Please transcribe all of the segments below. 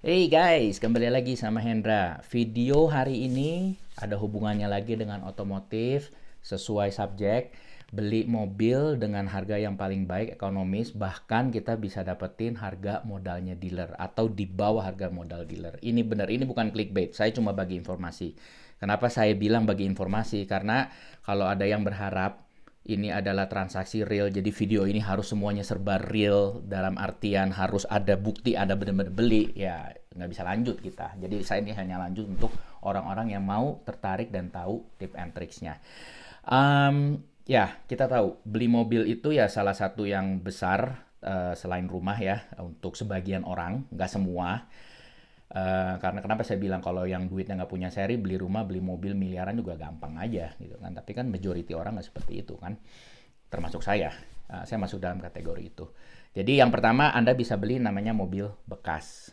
Hey guys, kembali lagi sama Hendra. Video hari ini ada hubungannya lagi dengan otomotif, sesuai subjek. Beli mobil dengan harga yang paling baik, ekonomis, bahkan kita bisa dapetin harga modalnya dealer atau di bawah harga modal dealer. Ini benar, ini bukan clickbait. Saya cuma bagi informasi. Kenapa saya bilang bagi informasi? Karena kalau ada yang berharap ini adalah transaksi real, jadi video ini harus semuanya serba real, dalam artian harus ada bukti, ada benar-benar beli, ya nggak bisa lanjut kita. Jadi saya ini hanya lanjut untuk orang-orang yang mau tertarik dan tahu tip and tricksnya. Ya, kita tahu beli mobil itu ya salah satu yang besar selain rumah ya, untuk sebagian orang, nggak semua. Karena kenapa saya bilang kalau yang duitnya nggak punya seri, beli rumah, beli mobil miliaran juga gampang aja gitu kan. Tapi kan majority orang nggak seperti itu kan. Termasuk saya. Saya masuk dalam kategori itu. Jadi yang pertama Anda bisa beli namanya mobil bekas.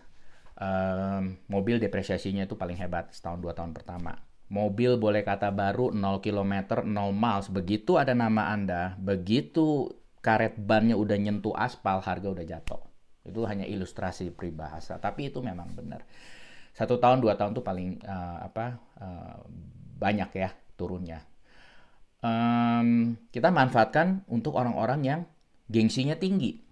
Mobil depresiasinya itu paling hebat setahun 2 tahun pertama. Mobil boleh kata baru 0 km 0 miles. Begitu ada nama Anda, begitu karet bannya udah nyentuh aspal, harga udah jatuh. Itu hanya ilustrasi peribahasa, tapi itu memang benar. 1 tahun 2 tahun tuh paling banyak ya turunnya. Kita manfaatkan untuk orang-orang yang gengsinya tinggi.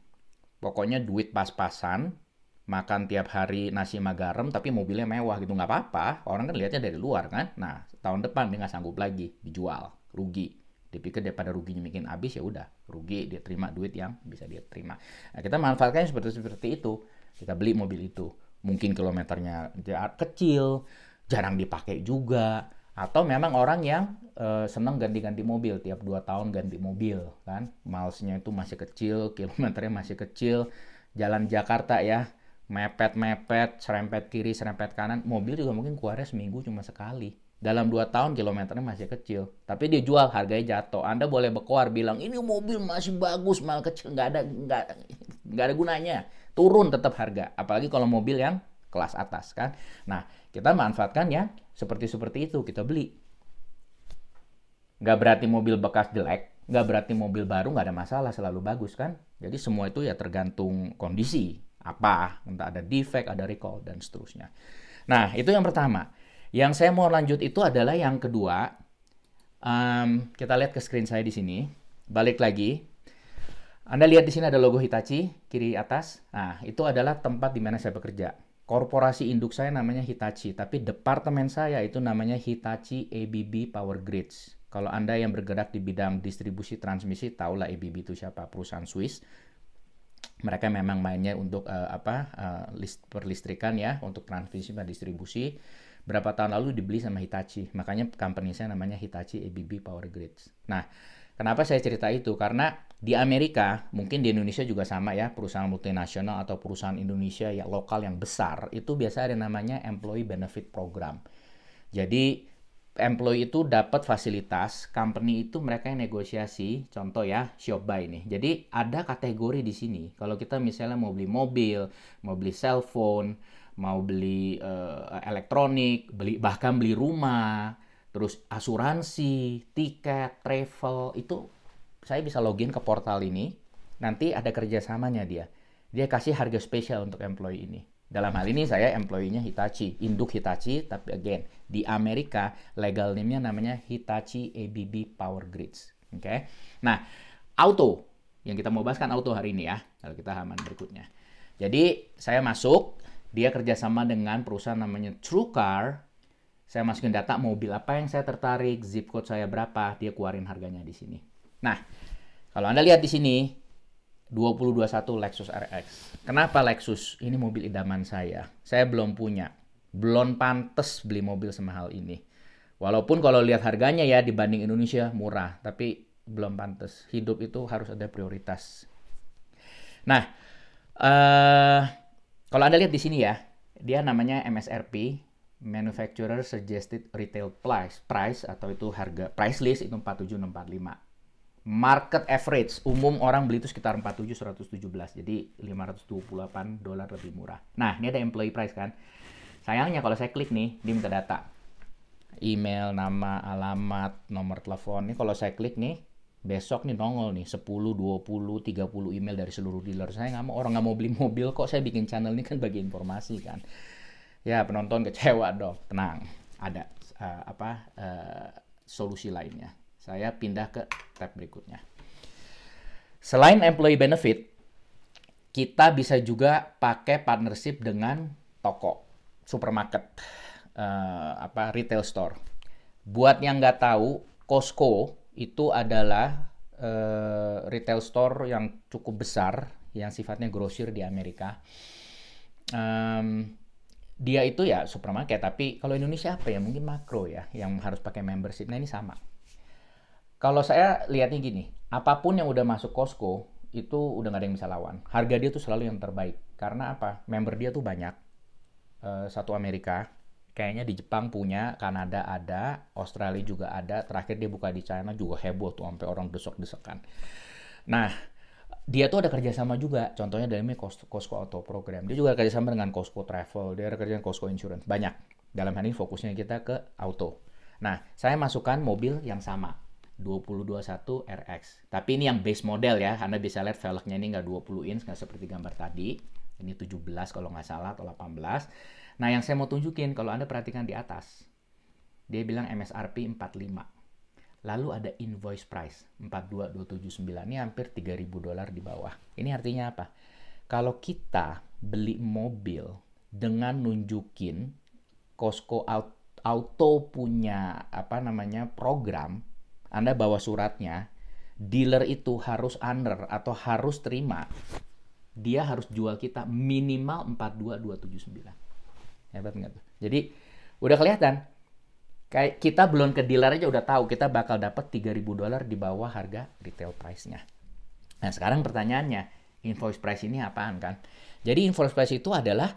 Pokoknya duit pas-pasan, makan tiap hari nasi sama garam, tapi mobilnya mewah gitu, nggak apa-apa. Orang kan lihatnya dari luar kan. Nah, tahun depan dia nggak sanggup lagi, dijual, rugi. Dipikir daripada ruginya bikin habis, ya udah rugi, dia terima duit yang bisa dia terima. Nah, kita manfaatkan seperti itu. Kita beli mobil itu, mungkin kilometernya kecil, jarang dipakai juga, atau memang orang yang senang ganti-ganti mobil, tiap 2 tahun ganti mobil kan, milesnya itu masih kecil, kilometernya masih kecil, jalan Jakarta ya, mepet-mepet, serempet kiri, serempet kanan, mobil juga mungkin keluarnya seminggu cuma sekali. Dalam 2 tahun kilometernya masih kecil, tapi dia jual, harganya jatuh. Anda boleh berkoar bilang ini mobil masih bagus, mal kecil, nggak ada gunanya. Turun tetap harga, apalagi kalau mobil yang kelas atas kan. Nah, kita manfaatkan ya seperti itu, kita beli. Nggak berarti mobil bekas jelek, nggak berarti mobil baru nggak ada masalah, selalu bagus kan. Jadi semua itu ya tergantung kondisi apa, entah ada defect, ada recall dan seterusnya. Nah, itu yang pertama. Yang saya mau lanjut itu adalah yang kedua. Kita lihat ke screen saya di sini. Balik lagi. Anda lihat di sini ada logo Hitachi kiri atas. Nah, itu adalah tempat di mana saya bekerja. Korporasi induk saya namanya Hitachi, tapi departemen saya itu namanya Hitachi ABB Power Grids. Kalau Anda yang bergerak di bidang distribusi transmisi, tahulah ABB itu siapa, perusahaan Swiss. Mereka memang mainnya untuk perlistrikan ya, untuk transmisi dan distribusi. Berapa tahun lalu dibeli sama Hitachi, makanya company saya namanya Hitachi ABB Power Grids. Nah, kenapa saya cerita itu? Karena di Amerika, mungkin di Indonesia juga sama ya, perusahaan multinasional atau perusahaan Indonesia yang lokal yang besar, itu biasa ada namanya Employee Benefit Program. Jadi, employee itu dapat fasilitas, company itu mereka yang negosiasi, contoh ya, Shopbuy nih. Jadi, ada kategori di sini. Kalau kita misalnya mau beli mobil, mau beli cellphone, mau beli elektronik, bahkan beli rumah, terus asuransi, tiket, travel, itu saya bisa login ke portal ini, nanti ada kerjasamanya dia. Dia kasih harga spesial untuk employee ini. Dalam hal ini saya employee-nya Hitachi, induk Hitachi, tapi again, di Amerika legal name-nya namanya Hitachi ABB Power Grids. Oke. Okay? Nah, auto, yang kita mau bahas kan auto hari ini ya, kalau kita halaman berikutnya. Jadi, saya masuk, dia kerjasama dengan perusahaan namanya TrueCar. Saya masukin data mobil apa yang saya tertarik, zip code saya berapa, dia keluarin harganya di sini. Nah, kalau Anda lihat di sini, 2021 Lexus RX. Kenapa Lexus? Ini mobil idaman saya. Saya belum punya. Belum pantas beli mobil semahal ini. Walaupun kalau lihat harganya ya dibanding Indonesia murah, tapi belum pantas. Hidup itu harus ada prioritas. Nah, kalau Anda lihat di sini ya, dia namanya MSRP, Manufacturer Suggested Retail Price atau itu harga price list itu 47645. Market average umum orang beli itu sekitar 47.117, jadi $528 lebih murah. Nah, ini ada employee price kan. Sayangnya kalau saya klik nih, dia minta data. Email, nama, alamat, nomor telepon. Ini kalau saya klik nih, Besok nih nongol nih 10, 20, 30 email dari seluruh dealer. Saya nggak mau, orang nggak mau beli mobil kok, saya bikin channel ini kan bagi informasi kan. Ya penonton kecewa dong, tenang. Ada solusi lainnya. Saya pindah ke tab berikutnya. Selain employee benefit, kita bisa juga pakai partnership dengan toko, supermarket, retail store. Buat yang nggak tahu, Costco itu adalah retail store yang cukup besar, yang sifatnya grosir di Amerika. Dia itu ya supermarket, tapi kalau Indonesia apa ya? Mungkin Makro ya, yang harus pakai membership. Nah ini sama. Kalau saya lihatnya gini, apapun yang udah masuk Costco, itu udah nggak ada yang bisa lawan. Harga dia tuh selalu yang terbaik. Karena apa? Member dia tuh banyak. Satu Amerika, kayaknya di Jepang punya, Kanada ada, Australia juga ada, terakhir dia buka di China juga heboh tuh, sampai orang desek-desekan. Nah, dia tuh ada kerjasama juga, contohnya dalamnya Costco Auto Program, dia juga ada kerjasama dengan Costco Travel, dia ada kerjasama dengan Costco Insurance, banyak. Dalam hal ini fokusnya kita ke auto. Nah, saya masukkan mobil yang sama, 2021 RX. Tapi ini yang base model ya, Anda bisa lihat velgnya ini nggak 20 inch, nggak seperti gambar tadi. Ini 17 kalau nggak salah, atau 18. Nah, yang saya mau tunjukin, kalau Anda perhatikan di atas, dia bilang MSRP 45. Lalu ada invoice price 42279, ini hampir $3.000 di bawah. Ini artinya apa? Kalau kita beli mobil dengan nunjukin Costco Auto punya program, Anda bawa suratnya, dealer itu harus honor atau harus terima, dia harus jual kita minimal 42279. Hebat nggak tuh? Jadi udah kelihatan. Kayak kita belum ke dealer aja udah tahu kita bakal dapat $3.000 di bawah harga retail price-nya. Nah sekarang pertanyaannya, invoice price ini apaan kan? Jadi invoice price itu adalah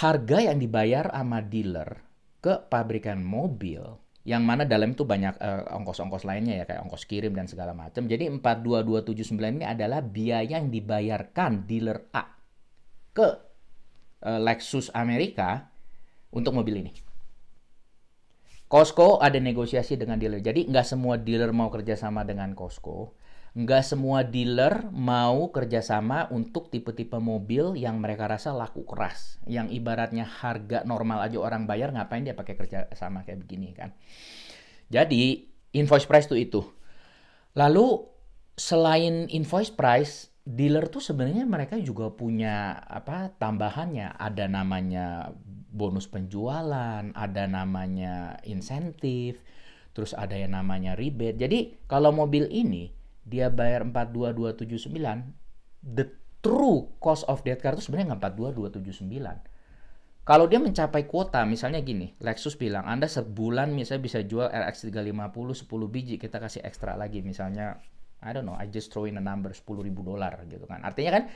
harga yang dibayar sama dealer ke pabrikan mobil, yang mana dalam itu banyak ongkos-ongkos lainnya ya, kayak ongkos kirim dan segala macam. Jadi 42279 ini adalah biaya yang dibayarkan dealer A ke Lexus Amerika untuk mobil ini. Costco ada negosiasi dengan dealer. Jadi nggak semua dealer mau kerjasama dengan Costco. Nggak semua dealer mau kerjasama untuk tipe-tipe mobil yang mereka rasa laku keras. Yang ibaratnya harga normal aja orang bayar, ngapain dia pakai kerjasama kayak begini kan. Jadi invoice price itu. Lalu selain invoice price, dealer tuh sebenarnya mereka juga punya tambahannya. Ada namanya bonus penjualan, ada namanya insentif, terus ada yang namanya rebate. Jadi kalau mobil ini dia bayar 42279, the true cost of that car itu sebenarnya nggak 42279. Kalau dia mencapai kuota, misalnya gini, Lexus bilang, Anda sebulan misalnya bisa jual RX 350 10 biji, kita kasih ekstra lagi, misalnya I don't know, I just throw in a number $10.000 gitu kan. Artinya kan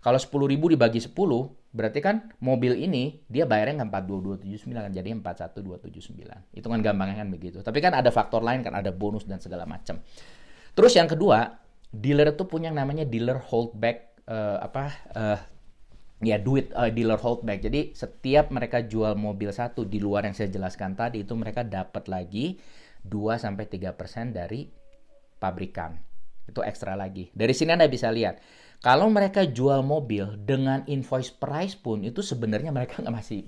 kalau 10.000 dibagi 10, berarti kan mobil ini dia bayarnya nggak 42279 kan, jadi 41279. Itu kan gampangnya kan begitu. Tapi kan ada faktor lain kan, ada bonus dan segala macam. Terus yang kedua, dealer itu punya yang namanya dealer holdback dealer holdback. Jadi setiap mereka jual mobil satu di luar yang saya jelaskan tadi, itu mereka dapat lagi 2-3% dari pabrikan. Itu ekstra lagi. Dari sini Anda bisa lihat, kalau mereka jual mobil dengan invoice price pun, itu sebenarnya mereka masih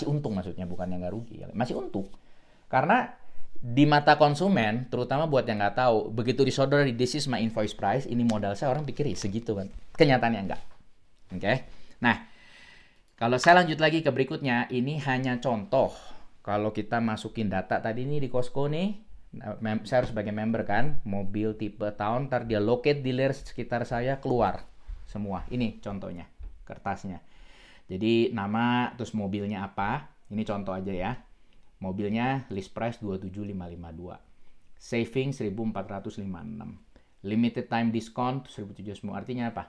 untung, maksudnya bukan yang nggak rugi, masih untung. Karena di mata konsumen, terutama buat yang nggak tahu, begitu disodor di this is my invoice price, ini modal saya, orang pikir segitu kan. Kenyataannya enggak. Oke. Nah, kalau saya lanjut lagi ke berikutnya, ini hanya contoh. Kalau kita masukin data tadi nih di Costco nih, saya harus sebagai member kan, mobil tipe tahun, ntar dia locate dealer sekitar saya, keluar semua. Ini contohnya, kertasnya. Jadi nama, terus mobilnya apa, ini contoh aja ya. Mobilnya list price 27552, saving 1456, limited time discount 1700. Artinya apa?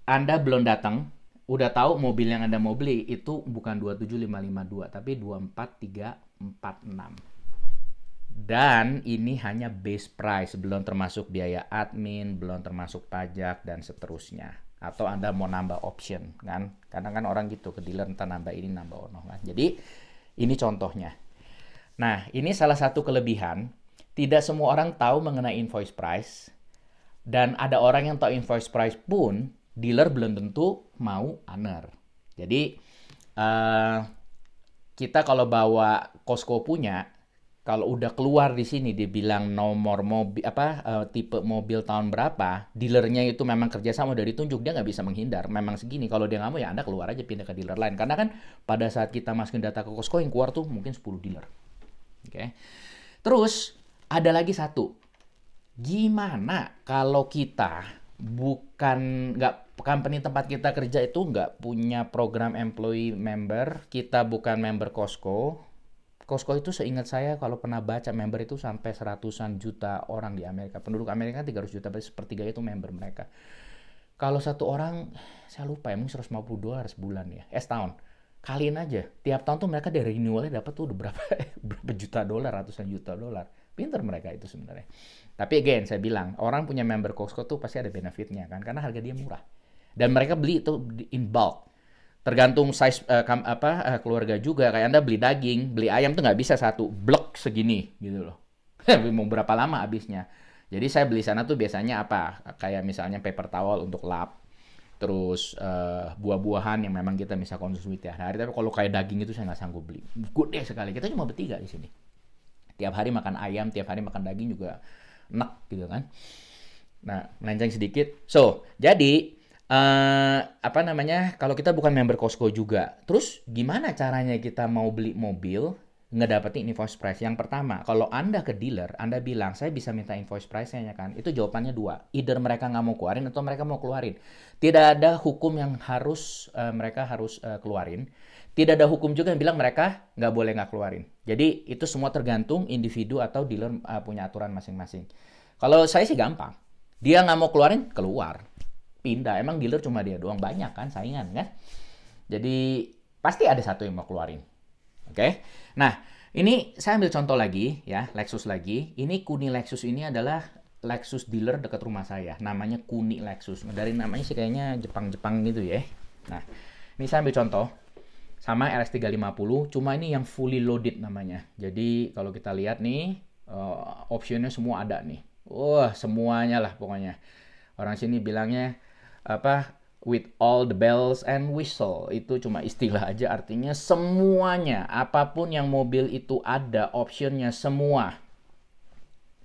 Anda belum datang, udah tahu mobil yang Anda mau beli itu bukan 27552 tapi 24346. Dan ini hanya base price, belum termasuk biaya admin, belum termasuk pajak dan seterusnya. Atau Anda mau nambah option kan? Kadang kan orang gitu ke dealer, entah nambah ini nambah ono kan. Jadi ini contohnya. Nah, ini salah satu kelebihan. Tidak semua orang tahu mengenai invoice price, dan ada orang yang tahu invoice price pun, dealer belum tentu mau honor. Jadi, kita kalau bawa Costco punya, kalau udah keluar di sini dibilang nomor mobil tipe mobil tahun berapa, dealernya itu memang kerjasama udah ditunjuk, dia nggak bisa menghindar. Memang segini, kalau dia nggak mau ya Anda keluar aja pindah ke dealer lain. Karena kan pada saat kita masukin data ke Costco yang keluar tuh mungkin 10 dealer. Oke. Terus ada lagi satu. Gimana kalau kita company tempat kita kerja itu nggak punya program employee member, kita bukan member Costco. Costco itu seingat saya kalau pernah baca member itu sampai seratusan juta orang di Amerika. Penduduk Amerika 300 juta, berarti sepertiga itu member mereka. Kalau satu orang, saya lupa ya, mungkin $150 sebulan ya, setahun. Kaliin aja, tiap tahun tuh mereka dari renewalnya dapat tuh udah berapa juta dolar, ratusan juta dolar. Pinter mereka itu sebenarnya. Tapi again, saya bilang, orang punya member Costco tuh pasti ada benefitnya kan, karena harga dia murah. Dan mereka beli itu in bulk. Tergantung size keluarga juga. Kayak Anda beli daging, beli ayam tuh nggak bisa satu blok segini gitu loh. Mau berapa lama habisnya. Jadi saya beli sana tuh biasanya apa? Kayak misalnya paper towel untuk lap. Terus buah-buahan yang memang kita bisa konsumsi tiap hari. Tapi kalau kayak daging itu saya nggak sanggup beli. Gede sekali. Kita cuma bertiga di sini. Tiap hari makan ayam, tiap hari makan daging juga enak gitu kan. Nah, melenceng sedikit. So, jadi kalau kita bukan member Costco juga, terus gimana caranya kita mau beli mobil ngedapetin invoice price? Yang pertama, kalau Anda ke dealer, Anda bilang, saya bisa minta invoice price-nya kan? Itu jawabannya dua. Either mereka nggak mau keluarin atau mereka mau keluarin. Tidak ada hukum yang mereka harus keluarin. Tidak ada hukum juga yang bilang mereka nggak boleh nggak keluarin. Jadi itu semua tergantung individu atau dealer punya aturan masing-masing. Kalau saya sih gampang. Dia nggak mau keluarin, keluar. Pindah. Emang dealer cuma dia doang, banyak kan saingan kan. Jadi pasti ada satu yang mau keluarin. Oke. Nah, ini saya ambil contoh lagi ya, Lexus lagi. Ini Kuni Lexus ini adalah Lexus dealer dekat rumah saya. Namanya Kuni Lexus. Dari namanya sih kayaknya Jepang-Jepang gitu ya. Nah, ini saya ambil contoh. Sama RS350, cuma ini yang fully loaded namanya. Jadi kalau kita lihat nih, optionnya semua ada nih. Wah, semuanya lah pokoknya. Orang sini bilangnya with all the bells and whistle. Itu cuma istilah aja, artinya semuanya, apapun yang mobil itu ada, optionnya semua.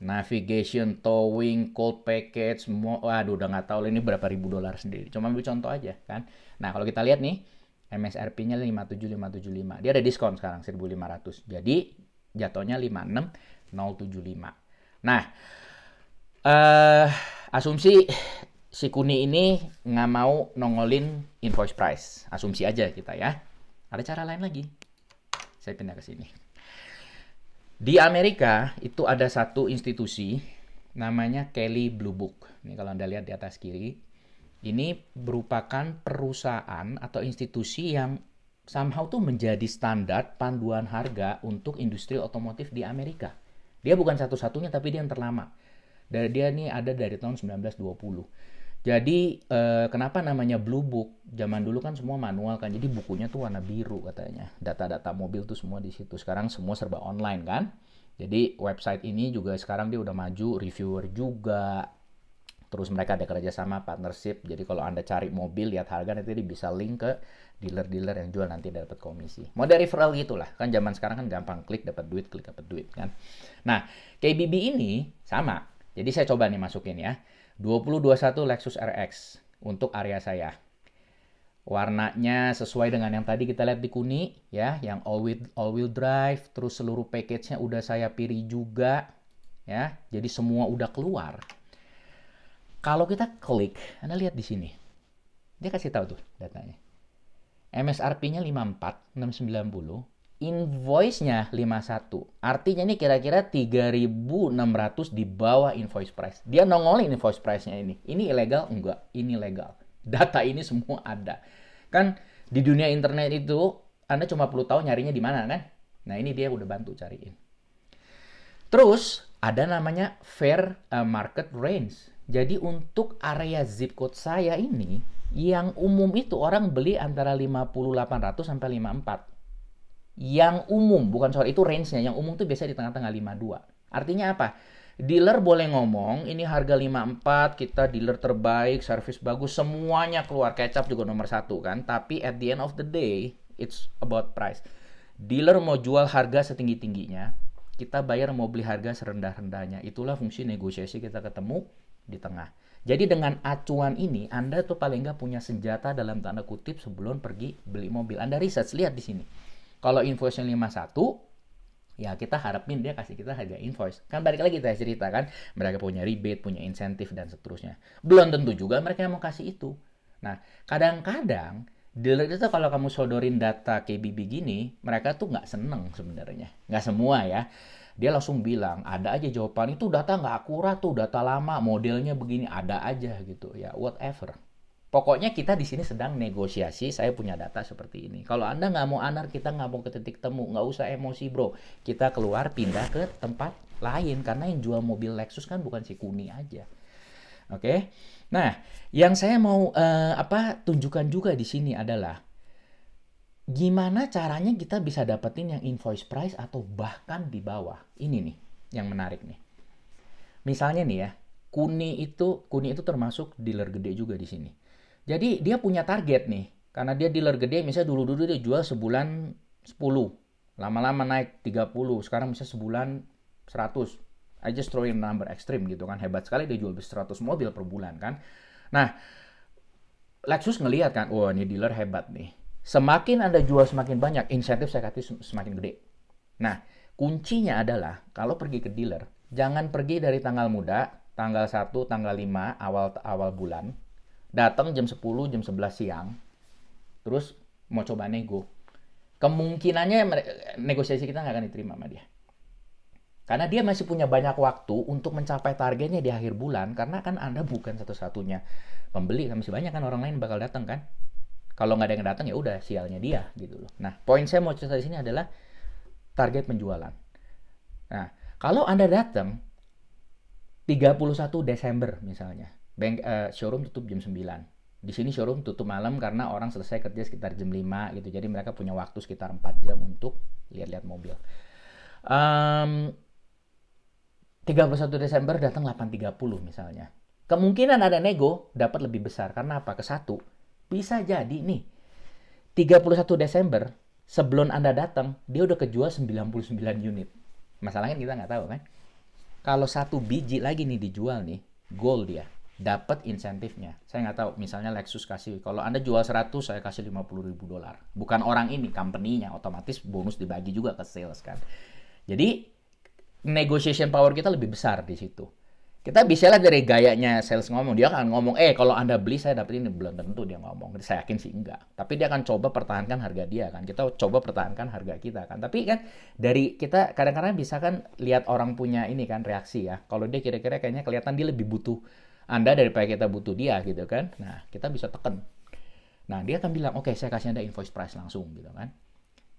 Navigation, towing, cold package, semua. Waduh, udah nggak tahu ini berapa ribu dolar sendiri. Cuma ambil contoh aja kan. Nah, kalau kita lihat nih, MSRP-nya 57575. Dia ada diskon sekarang 1.500. Jadi jatuhnya 56075. Nah, asumsi si Kuni ini nggak mau nongolin invoice price. Asumsi aja kita ya. Ada cara lain lagi. Saya pindah ke sini. Di Amerika itu ada satu institusi namanya Kelley Blue Book. Ini kalau Anda lihat di atas kiri. Ini merupakan perusahaan atau institusi yang somehow tuh menjadi standar panduan harga untuk industri otomotif di Amerika. Dia bukan satu-satunya tapi dia yang terlama. Dia ini ada dari tahun 1920. Jadi kenapa namanya Blue Book? Zaman dulu kan semua manual kan, jadi bukunya tuh warna biru katanya. Data-data mobil tuh semua di situ. Sekarang semua serba online kan. Jadi website ini juga sekarang dia udah maju, reviewer juga. Terus mereka ada kerjasama partnership. Jadi kalau Anda cari mobil, lihat harga, nanti dia bisa link ke dealer-dealer yang jual, nanti dapat komisi. Model referral gitulah. Kan zaman sekarang kan gampang, klik dapat duit kan. Nah, KBB ini sama. Jadi saya coba nih masukin ya. 2021 Lexus RX untuk area saya. Warnanya sesuai dengan yang tadi kita lihat di Kuni ya, yang all wheel drive, terus seluruh package-nya udah saya pilih juga ya. Jadi semua udah keluar. Kalau kita klik, Anda lihat di sini. Dia kasih tahu tuh datanya. MSRP-nya 54.690, invoice-nya 51. Artinya ini kira-kira 3.600 di bawah invoice price. Dia nongolin invoice price-nya ini. Ini ilegal? Enggak, ini legal. Data ini semua ada. Kan di dunia internet itu Anda cuma perlu tahu nyarinya di mana kan? Nah, ini dia udah bantu cariin. Terus ada namanya fair market range. Jadi untuk area zip code saya ini, yang umum itu orang beli antara 50.800 sampai 54. Yang umum, bukan soal itu range-nya. Yang umum tuh biasanya di tengah-tengah 52. Artinya apa? Dealer boleh ngomong, ini harga 54, kita dealer terbaik, servis bagus, semuanya keluar. Kecap juga nomor satu kan. Tapi at the end of the day, it's about price. Dealer mau jual harga setinggi-tingginya, kita bayar mau beli harga serendah-rendahnya. Itulah fungsi negosiasi kita ketemu di tengah. Jadi dengan acuan ini, Anda tuh paling nggak punya senjata dalam tanda kutip sebelum pergi beli mobil. Anda research, lihat di sini. Kalau invoice-nya 51, ya kita harapin dia kasih kita harga invoice. Kan balik lagi kita cerita kan, mereka punya rebate, punya insentif, dan seterusnya. Belum tentu juga mereka yang mau kasih itu. Nah, kadang-kadang dealer itu kalau kamu sodorin data KBB gini, mereka tuh nggak seneng sebenarnya. Nggak semua ya. Dia langsung bilang, ada aja jawaban, itu data nggak akurat tuh, data lama, modelnya begini, ada aja gitu. Ya, whatever. Pokoknya kita di sini sedang negosiasi, saya punya data seperti ini. Kalau Anda nggak mau anar, kita nggak mau ke titik temu, nggak usah emosi bro. Kita keluar pindah ke tempat lain, karena yang jual mobil Lexus kan bukan si Kuni aja. Oke? Nah, yang saya mau tunjukkan juga di sini adalah gimana caranya kita bisa dapetin yang invoice price atau bahkan di bawah. Ini nih yang menarik nih. Misalnya nih ya, Kuni itu termasuk dealer gede juga di sini. Jadi dia punya target nih. Karena dia dealer gede, misalnya dulu-dulu dia jual sebulan 10. Lama-lama naik 30. Sekarang misalnya sebulan 100. I just throw in number ekstrim gitu kan. Hebat sekali dia jual 100 mobil per bulan kan. Nah, Lexus ngelihat kan, wah ini dealer hebat nih. Semakin Anda jual semakin banyak, insentif saya kasih semakin gede. Nah, kuncinya adalah kalau pergi ke dealer, jangan pergi dari tanggal muda, tanggal 1, tanggal 5, awal bulan. Datang jam 10, jam 11 siang. Terus mau coba nego. Kemungkinannya negosiasi kita nggak akan diterima sama dia. Karena dia masih punya banyak waktu untuk mencapai targetnya di akhir bulan. Karena kan Anda bukan satu-satunya pembeli. Masih banyak kan orang lain bakal datang kan. Kalau nggak ada yang datang ya udah sialnya dia gitu loh. Nah, poin saya mau cerita di sini adalah target penjualan. Nah, kalau Anda datang 31 Desember misalnya, showroom tutup jam 9. Di sini showroom tutup malam karena orang selesai kerja sekitar jam 5 gitu. Jadi mereka punya waktu sekitar 4 jam untuk lihat-lihat mobil. 31 Desember datang 8.30 misalnya. Kemungkinan ada nego dapat lebih besar. Karena apa? Ke satu. Bisa jadi nih, 31 Desember, sebelum Anda datang, dia udah kejual 99 unit. Masalahnya kita nggak tahu kan. Kalau satu biji lagi nih dijual nih, gold dia, dapat insentifnya. Saya nggak tahu, misalnya Lexus kasih, kalau Anda jual 100, saya kasih $50.000. Bukan orang ini, company-nya, otomatis bonus dibagi juga ke sales kan. Jadi, negotiation power kita lebih besar di situ. Kita bisa lihat dari gayanya sales ngomong. Dia akan ngomong, kalau Anda beli saya dapat ini. Belum tentu dia ngomong. Saya yakin sih enggak. Tapi dia akan coba pertahankan harga dia kan. Kita coba pertahankan harga kita kan. Tapi kan dari kita kadang-kadang bisa kan lihat orang punya ini kan reaksi ya. Kalau dia kira-kira kayaknya kelihatan dia lebih butuh Anda daripada kita butuh dia gitu kan. Nah, kita bisa tekan. Nah, dia akan bilang, oke, saya kasih Anda invoice price langsung gitu kan.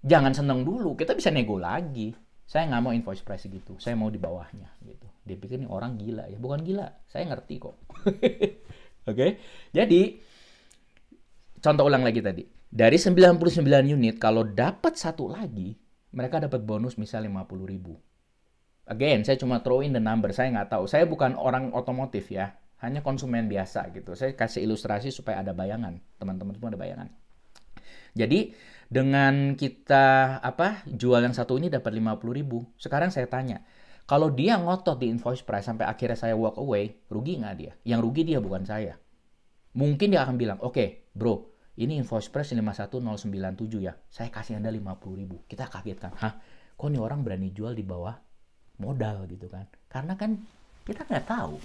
Jangan seneng dulu. Kita bisa nego lagi. Saya nggak mau invoice price gitu. Saya mau di bawahnya gitu. Dia pikir ini orang gila ya. Bukan gila. Saya ngerti kok. Oke. Jadi, contoh ulang lagi tadi. Dari 99 unit, kalau dapat satu lagi, mereka dapat bonus misal 50.000. Again, saya cuma throw in the number. Saya nggak tahu. Saya bukan orang otomotif ya. Hanya konsumen biasa gitu. Saya kasih ilustrasi supaya ada bayangan. Teman-teman semua ada bayangan. Jadi, dengan kita jual yang satu ini dapat 50.000. Sekarang saya tanya, kalau dia ngotot di invoice price sampai akhirnya saya walk away, rugi nggak dia? Yang rugi dia bukan saya. Mungkin dia akan bilang, oke, bro, ini invoice price 51097 ya. Saya kasih Anda 50.000. Kita kaget kan, kok nih orang berani jual di bawah modal gitu kan? Karena kan kita nggak tahu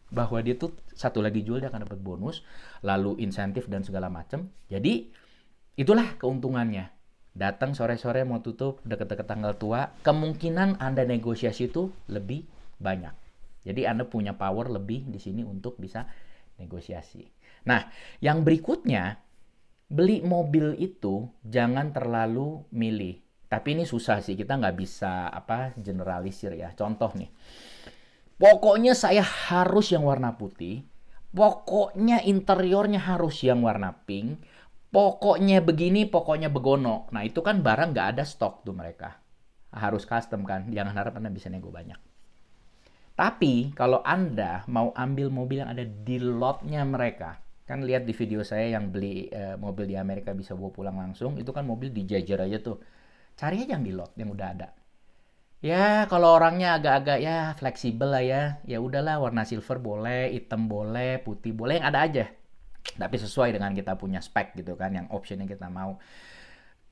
bahwa dia tuh satu lagi jual dia akan dapat bonus, lalu insentif dan segala macam. Jadi itulah keuntungannya. Datang sore-sore mau tutup, deket-deket tanggal tua, kemungkinan Anda negosiasi itu lebih banyak. Jadi Anda punya power lebih di sini untuk bisa negosiasi. Nah, yang berikutnya, beli mobil itu jangan terlalu milih. Tapi ini susah sih, kita nggak bisa generalisir ya. Contoh nih, pokoknya saya harus yang warna putih, pokoknya interiornya harus yang warna pink, pokoknya begini, pokoknya begono. Nah, itu kan barang nggak ada stok tuh mereka. Harus custom kan. Jangan harap Anda bisa nego banyak. Tapi kalau Anda mau ambil mobil yang ada di lotnya mereka, kan lihat di video saya yang beli mobil di Amerika bisa bawa pulang langsung, itu kan mobil dijajar aja tuh. Cari aja yang di lot yang udah ada. Ya, kalau orangnya agak-agak ya fleksibel lah ya. Ya udahlah, warna silver boleh, hitam boleh, putih boleh, yang ada aja. Tapi sesuai dengan kita punya spek gitu kan, yang option yang kita mau.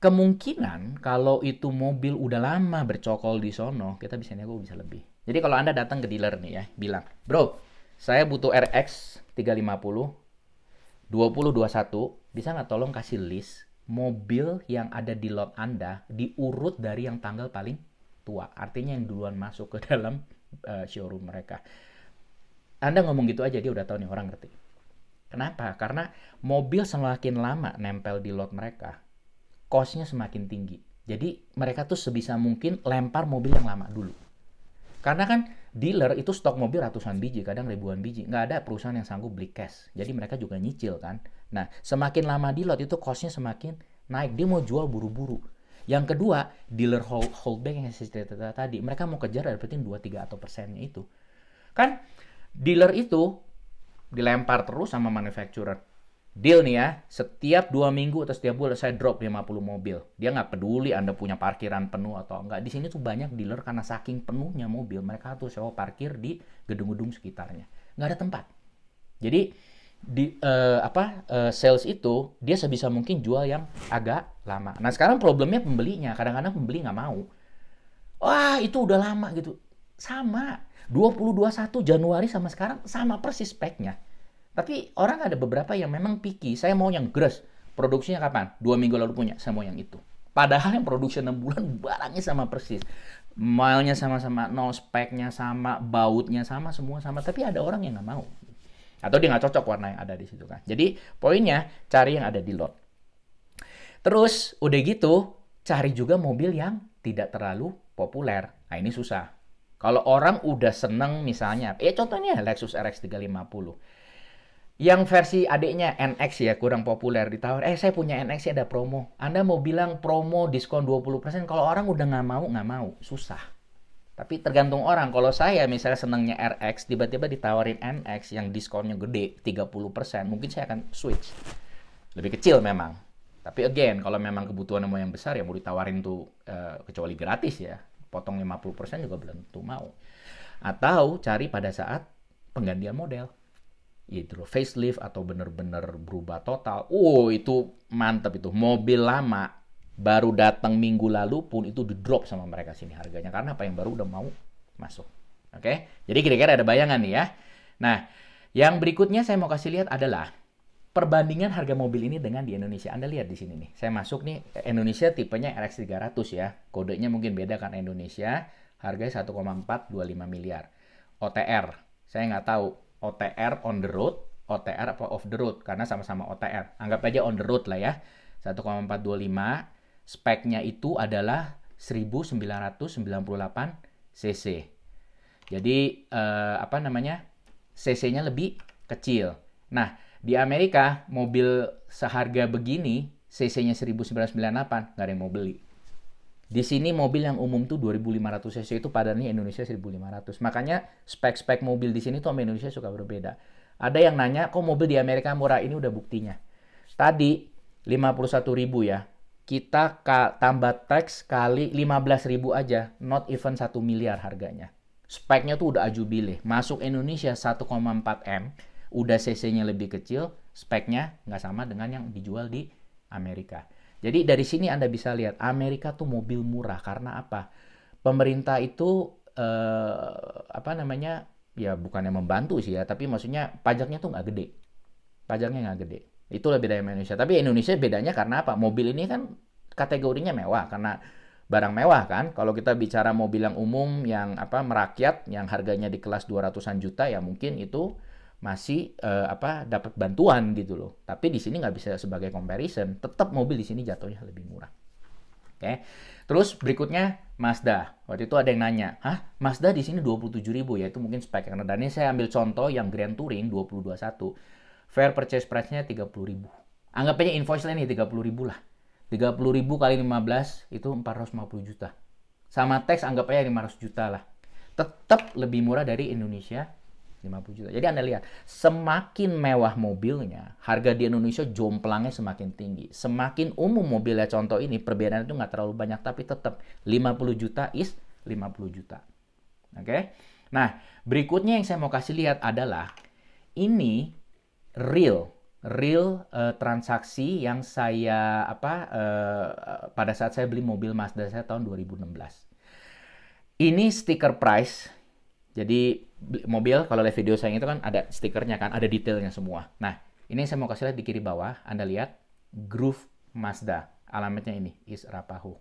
Kemungkinan kalau itu mobil udah lama bercokol di sono, kita bisa nego bisa lebih. Jadi kalau Anda datang ke dealer nih ya, bilang, "Bro, saya butuh RX 350 2021, bisa nggak tolong kasih list mobil yang ada di lot Anda diurut dari yang tanggal paling tua." Artinya yang duluan masuk ke dalam showroom mereka. Anda ngomong gitu aja, dia udah tahu nih orang ngerti. Kenapa? Karena mobil semakin lama nempel di lot mereka, cost-nya semakin tinggi. Jadi mereka tuh sebisa mungkin lempar mobil yang lama dulu. Karena kan dealer itu stok mobil ratusan biji, kadang ribuan biji. Nggak ada perusahaan yang sanggup beli cash. Jadi mereka juga nyicil kan. Nah, semakin lama di lot itu cost-nya semakin naik. Dia mau jual buru-buru. Yang kedua, dealer holdback yang saya cerita tadi. Mereka mau kejar dapetin 2, 3 atau persennya itu. Kan dealer itu dilempar terus sama manufacturer. Deal nih ya, setiap 2 minggu atau setiap bulan saya drop 50 mobil. Dia nggak peduli Anda punya parkiran penuh atau enggak. Di sini tuh banyak dealer karena saking penuhnya mobil, mereka tuh sewa parkir di gedung-gedung sekitarnya. Nggak ada tempat. Jadi sales itu dia sebisa mungkin jual yang agak lama. Nah sekarang problemnya pembelinya. Kadang-kadang pembeli nggak mau. Wah itu udah lama gitu. Sama. 2021 Januari sama sekarang sama persis speknya. Tapi orang ada beberapa yang memang picky. Saya mau yang gres. Produksinya kapan? 2 minggu lalu punya. Saya mau yang itu. Padahal yang produksi 6 bulan barangnya sama persis. Mile-nya sama-sama, no speknya sama, bautnya sama, semua sama. Tapi ada orang yang nggak mau. Atau dia nggak cocok warna yang ada di situ kan. Jadi poinnya cari yang ada di lot. Terus udah gitu cari juga mobil yang tidak terlalu populer. Nah ini susah. Kalau orang udah seneng misalnya, contohnya Lexus RX 350. Yang versi adiknya NX ya kurang populer ditawar, saya punya NX ada promo. Anda mau bilang promo diskon 20%, kalau orang udah nggak mau, susah. Tapi tergantung orang. Kalau saya misalnya senangnya RX, tiba-tiba ditawarin NX yang diskonnya gede 30%, mungkin saya akan switch. Lebih kecil memang. Tapi again, kalau memang kebutuhan mau yang besar ya mau ditawarin tuh kecuali gratis ya. Potong 50% juga belum tentu mau. Atau cari pada saat penggantian model. Itu facelift atau bener-bener berubah total. Itu mantap itu. Mobil lama baru datang minggu lalu pun itu di drop sama mereka sini harganya. Karena apa yang baru udah mau masuk. Oke? Jadi kira-kira ada bayangan nih ya. Nah, yang berikutnya saya mau kasih lihat adalah perbandingan harga mobil ini dengan di Indonesia. Anda lihat di sini nih. Saya masuk nih Indonesia tipenya RX 300 ya. Kodenya mungkin beda kan Indonesia. Harganya 1,425 miliar. OTR. Saya nggak tahu. OTR on the road, OTR apa off the road, karena sama-sama OTR. Anggap aja on the road lah ya. 1,425, speknya itu adalah 1998 cc. Jadi cc-nya lebih kecil. Nah, di Amerika mobil seharga begini cc-nya 1998 nggak ada yang mau beli. Di sini mobil yang umum tuh 2500 cc itu padannya Indonesia 1500. Makanya spek-spek mobil di sini tuh sama Indonesia suka berbeda. Ada yang nanya, kok mobil di Amerika murah? Ini udah buktinya. Tadi 51.000 ya. Kita tambah tax kali 15.000 aja. Not even 1 miliar harganya. Speknya tuh udah ajubilih. Masuk Indonesia 1,4 M. Udah cc-nya lebih kecil. Speknya nggak sama dengan yang dijual di Amerika. Jadi dari sini Anda bisa lihat Amerika tuh mobil murah karena apa? Pemerintah itu ya bukannya membantu sih ya, tapi maksudnya pajaknya tuh nggak gede. Pajaknya nggak gede. Itu lebih dari Indonesia. Tapi Indonesia bedanya karena apa? Mobil ini kan kategorinya mewah karena barang mewah kan. Kalau kita bicara mobil yang umum yang merakyat yang harganya di kelas 200-an juta ya mungkin itu masih dapat bantuan gitu loh. Tapi di sini nggak bisa sebagai comparison. Tetap mobil di sini jatuhnya lebih murah. Oke. Terus berikutnya Mazda. Waktu itu ada yang nanya, Mazda di sini 27.000 ya itu mungkin spek. Dan ini saya ambil contoh yang Grand Touring 2021. Fair purchase price-nya 30.000. Anggap aja invoice nih 30.000 lah. 30.000 kali 15 itu 450 juta. Sama tax anggap aja 500 juta lah. tetap lebih murah dari Indonesia 50 juta. Jadi Anda lihat, semakin mewah mobilnya, harga di Indonesia jomplangnya semakin tinggi. Semakin umum mobilnya, contoh ini, perbedaan itu nggak terlalu banyak, tapi tetap 50 juta is 50 juta. Oke? Nah, berikutnya yang saya mau kasih lihat adalah, ini real transaksi yang saya pada saat saya beli mobil Mazda saya tahun 2016. Ini stiker price. Jadi mobil kalau lihat video saya itu kan ada stikernya kan, ada detailnya semua. Nah, ini saya mau kasih lihat di kiri bawah. Anda lihat Groove Mazda. Alamatnya ini is Arapaho.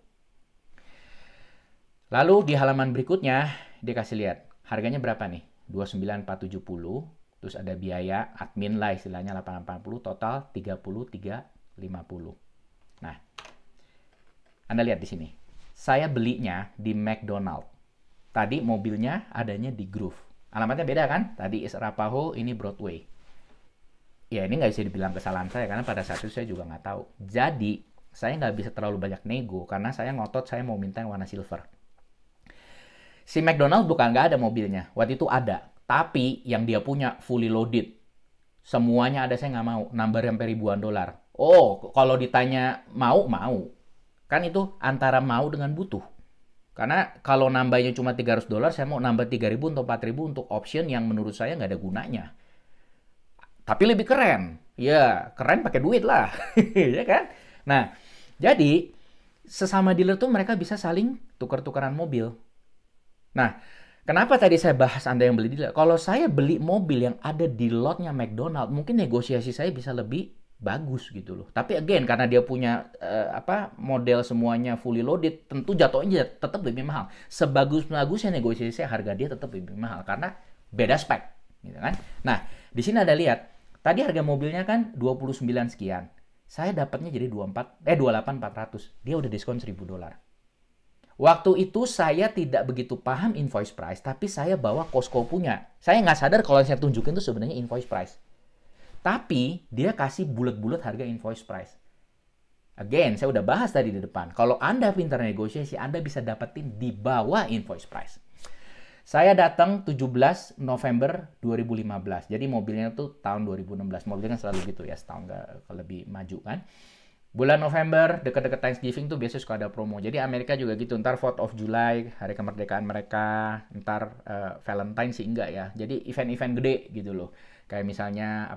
Lalu di halaman berikutnya dia kasih lihat harganya berapa nih? 29.470. Terus ada biaya admin lah istilahnya 880, total 33.50. Nah, Anda lihat di sini. Saya belinya di McDonald. Tadi mobilnya adanya di Groove. Alamatnya beda kan? Tadi is Arapaho, ini Broadway. Ya ini nggak bisa dibilang kesalahan saya, karena pada saat itu saya juga nggak tahu. Jadi, saya nggak bisa terlalu banyak nego, karena saya ngotot saya mau minta yang warna silver. Si McDonald bukan nggak ada mobilnya. Waktu itu ada. Tapi yang dia punya fully loaded. Semuanya ada, saya nggak mau. Nambah sampai ribuan dolar. Oh, kalau ditanya mau. Kan itu antara mau dengan butuh. Karena kalau nambahnya cuma $300, saya mau nambah 3.000 atau 4.000 untuk option yang menurut saya nggak ada gunanya. Tapi lebih keren. Ya, keren pakai duit lah. Ya kan? Nah, jadi sesama dealer tuh mereka bisa saling tukar-tukaran mobil. Nah, kenapa tadi saya bahas Anda yang beli dealer? Kalau saya beli mobil yang ada di lotnya McDonald, mungkin negosiasi saya bisa lebih bagus gitu loh. Tapi again, karena dia punya model semuanya fully loaded, tentu jatuhnya tetap lebih mahal. Sebagus-bagusnya negosiasi saya, harga dia tetap lebih mahal karena beda spek, gitu kan? Nah, di sini ada lihat, tadi harga mobilnya kan 29 sekian. Saya dapatnya jadi 28.400. Dia udah diskon $1.000. Waktu itu saya tidak begitu paham invoice price, tapi saya bawa Costco punya. Saya nggak sadar kalau yang saya tunjukin itu sebenarnya invoice price. Tapi dia kasih bulat-bulat harga invoice price. Again, saya udah bahas tadi di depan. Kalau Anda pintar negosiasi, Anda bisa dapetin di bawah invoice price. Saya datang 17 November 2015. Jadi mobilnya tuh tahun 2016. Mobilnya kan selalu gitu ya, setahun lebih maju kan. Bulan November, dekat-dekat Thanksgiving tuh biasanya suka ada promo. Jadi Amerika juga gitu. Ntar 4th of July, hari kemerdekaan mereka. Ntar Valentine sih enggak ya. Jadi event-event gede gitu loh. Kayak misalnya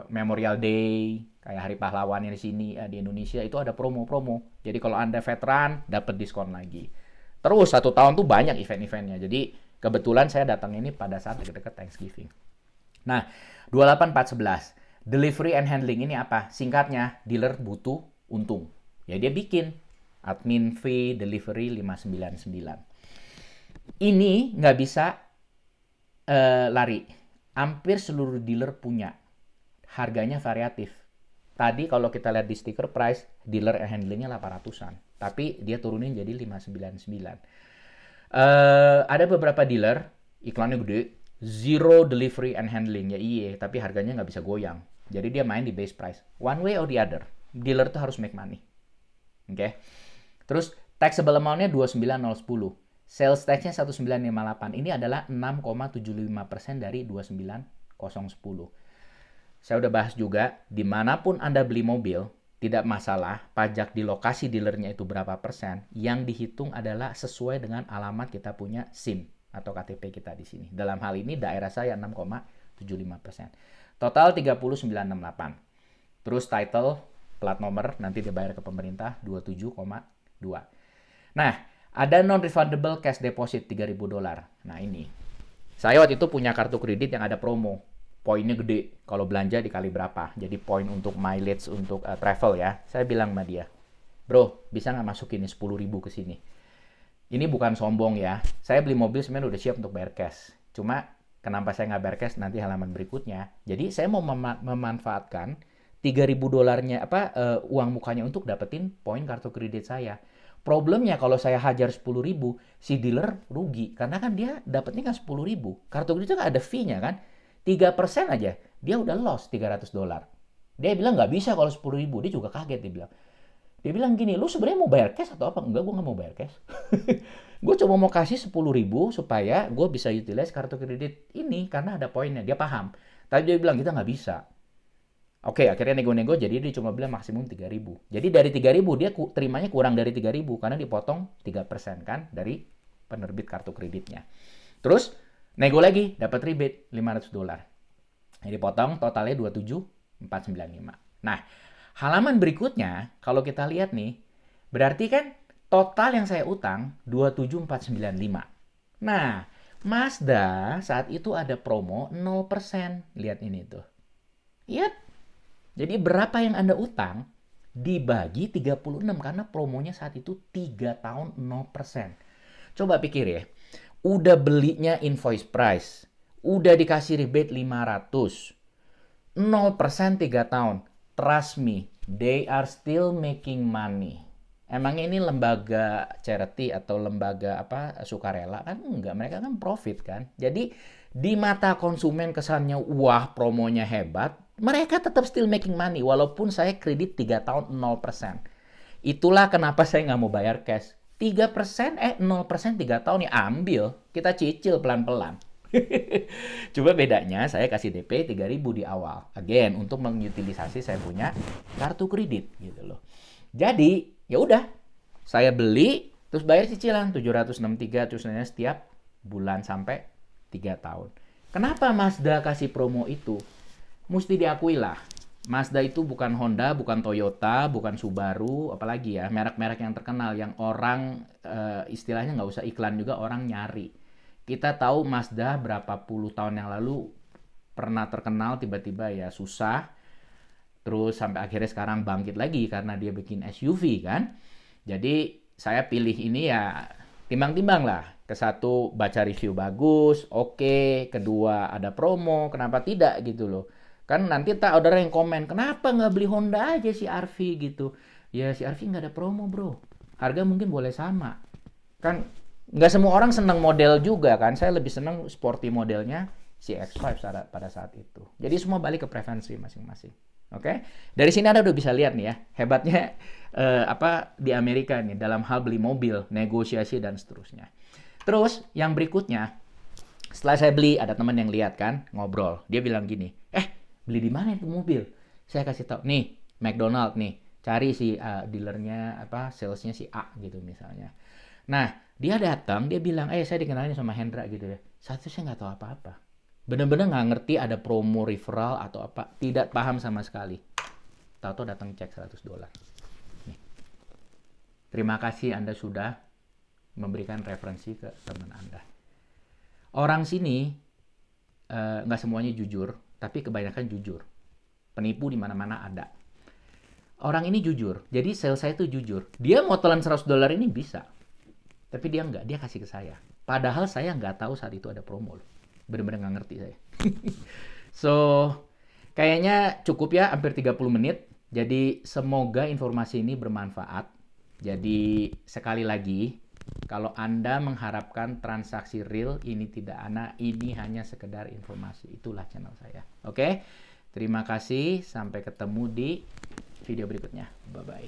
Memorial Day, kayak Hari Pahlawan yang di sini di Indonesia itu ada promo-promo. Jadi kalau Anda veteran dapat diskon lagi. Terus 1 tahun tuh banyak event-eventnya. Jadi kebetulan saya datang ini pada saat dekat-dekat Thanksgiving. Nah, 28.411. Delivery and handling ini apa? Singkatnya, dealer butuh untung. Ya dia bikin admin fee delivery 599. Ini nggak bisa lari. Hampir seluruh dealer punya. Harganya variatif. Tadi kalau kita lihat di sticker price, dealer handlingnya 800-an. Tapi dia turunin jadi 599. Ada beberapa dealer, iklannya gede, zero delivery and handling. Ya iya, tapi harganya nggak bisa goyang. Jadi dia main di base price. One way or the other. Dealer tuh harus make money. Oke. Terus taxable amount-nya 29.010. Sales tax-nya 1958. Ini adalah 6,75% dari 29.010. Saya udah bahas juga, dimanapun Anda beli mobil, tidak masalah pajak di lokasi dealernya itu berapa persen. Yang dihitung adalah sesuai dengan alamat kita punya SIM atau KTP kita di sini. Dalam hal ini daerah saya 6,75%. Total 39.68. Terus title, plat nomor, nanti dibayar ke pemerintah 27,2. Nah, ada non-refundable cash deposit $3.000. Nah ini. Saya waktu itu punya kartu kredit yang ada promo. Poinnya gede. Kalau belanja dikali berapa. Jadi poin untuk mileage, untuk travel ya. Saya bilang sama dia, bro, bisa nggak masukin 10.000 ke sini? Ini bukan sombong ya. Saya beli mobil sebenarnya udah siap untuk bayar cash. Cuma kenapa saya nggak bayar cash nanti halaman berikutnya. Jadi saya mau memanfaatkan $3.000 uang mukanya untuk dapetin poin kartu kredit saya. Problemnya kalau saya hajar 10.000, si dealer rugi. Karena kan dia dapatnya kan 10.000. Kartu kredit itu kan ada fee-nya kan. 3% aja, dia udah loss $300. Dia bilang nggak bisa kalau 10.000. Dia juga kaget, dia bilang. Dia bilang gini, lu sebenarnya mau bayar cash atau apa? Enggak, gue nggak mau bayar cash. Gue cuma mau kasih 10.000 supaya gue bisa utilize kartu kredit ini karena ada poinnya. Dia paham. Tapi dia bilang kita nggak bisa. Oke, akhirnya nego-nego jadi dia cuma bilang maksimum 3.000. Jadi dari 3.000 dia terimanya kurang dari 3.000 karena dipotong 3% kan dari penerbit kartu kreditnya. Terus nego lagi dapat rebate $500. Jadi potong totalnya 27.495. Nah, halaman berikutnya kalau kita lihat nih, berarti kan total yang saya utang 27.495. Nah, Mazda saat itu ada promo 0%. Lihat ini tuh. Yap. Jadi berapa yang Anda utang dibagi 36 karena promonya saat itu 3 tahun 0%. Coba pikir ya. Udah belinya invoice price, udah dikasih rebate 500, 0% 3 tahun. Trust me, they are still making money. Emangnya ini lembaga charity atau lembaga apa sukarela kan? Enggak, mereka kan profit kan. Jadi di mata konsumen kesannya wah promonya hebat, mereka tetap still making money walaupun saya kredit 3 tahun 0%. Itulah kenapa saya nggak mau bayar cash. 3%, 0% 3 tahun ya ambil. Kita cicil pelan-pelan. Coba bedanya saya kasih DP 3.000 di awal. Again, untuk mengutilisasi saya punya kartu kredit gitu loh. Jadi, ya udah. Saya beli terus bayar cicilan 763 terus setiap bulan sampai 3 tahun. Kenapa Mazda kasih promo itu? Mesti diakui lah. Mazda itu bukan Honda, bukan Toyota, bukan Subaru, apalagi ya, merek-merek yang terkenal yang orang istilahnya nggak usah iklan juga orang nyari. Kita tahu Mazda berapa puluh tahun yang lalu pernah terkenal tiba-tiba ya susah. Terus sampai akhirnya sekarang bangkit lagi karena dia bikin SUV kan. Jadi saya pilih ini ya timbang-timbang lah. Ke satu baca review bagus, oke. Kedua ada promo, kenapa tidak gitu loh. Kan nanti tak ada yang komen, kenapa nggak beli Honda aja si RV gitu. Ya si RV nggak ada promo bro. Harga mungkin boleh sama. Kan nggak semua orang senang model juga kan. Saya lebih senang sporty modelnya si X5 pada saat itu. Jadi semua balik ke preferensi masing-masing. Oke, dari sini Anda udah bisa lihat nih ya, hebatnya di Amerika nih dalam hal beli mobil, negosiasi dan seterusnya. Terus yang berikutnya, setelah saya beli ada teman yang lihat kan, ngobrol. Dia bilang gini, beli di mana itu mobil? Saya kasih tahu, nih McDonald nih, cari si dealernya salesnya si A gitu misalnya. Nah dia datang, dia bilang, saya dikenalin sama Hendra gitu ya. Saat itu saya nggak tahu apa-apa. Bener-bener nggak ngerti ada promo referral atau apa. Tidak paham sama sekali. Tahu-tahu datang cek $100. Nih. Terima kasih Anda sudah memberikan referensi ke teman Anda. Orang sini nggak semuanya jujur, tapi kebanyakan jujur. Penipu di mana-mana ada. Orang ini jujur. Jadi sales saya itu jujur. Dia mau telan $100 ini bisa. Tapi dia nggak. Dia kasih ke saya. Padahal saya nggak tahu saat itu ada promo loh. Bener-bener nggak ngerti saya. So, kayaknya cukup ya, hampir 30 menit. Jadi, semoga informasi ini bermanfaat. Jadi, sekali lagi, kalau Anda mengharapkan transaksi real, ini tidak ini hanya sekedar informasi. Itulah channel saya. Oke? Terima kasih, sampai ketemu di video berikutnya. Bye-bye.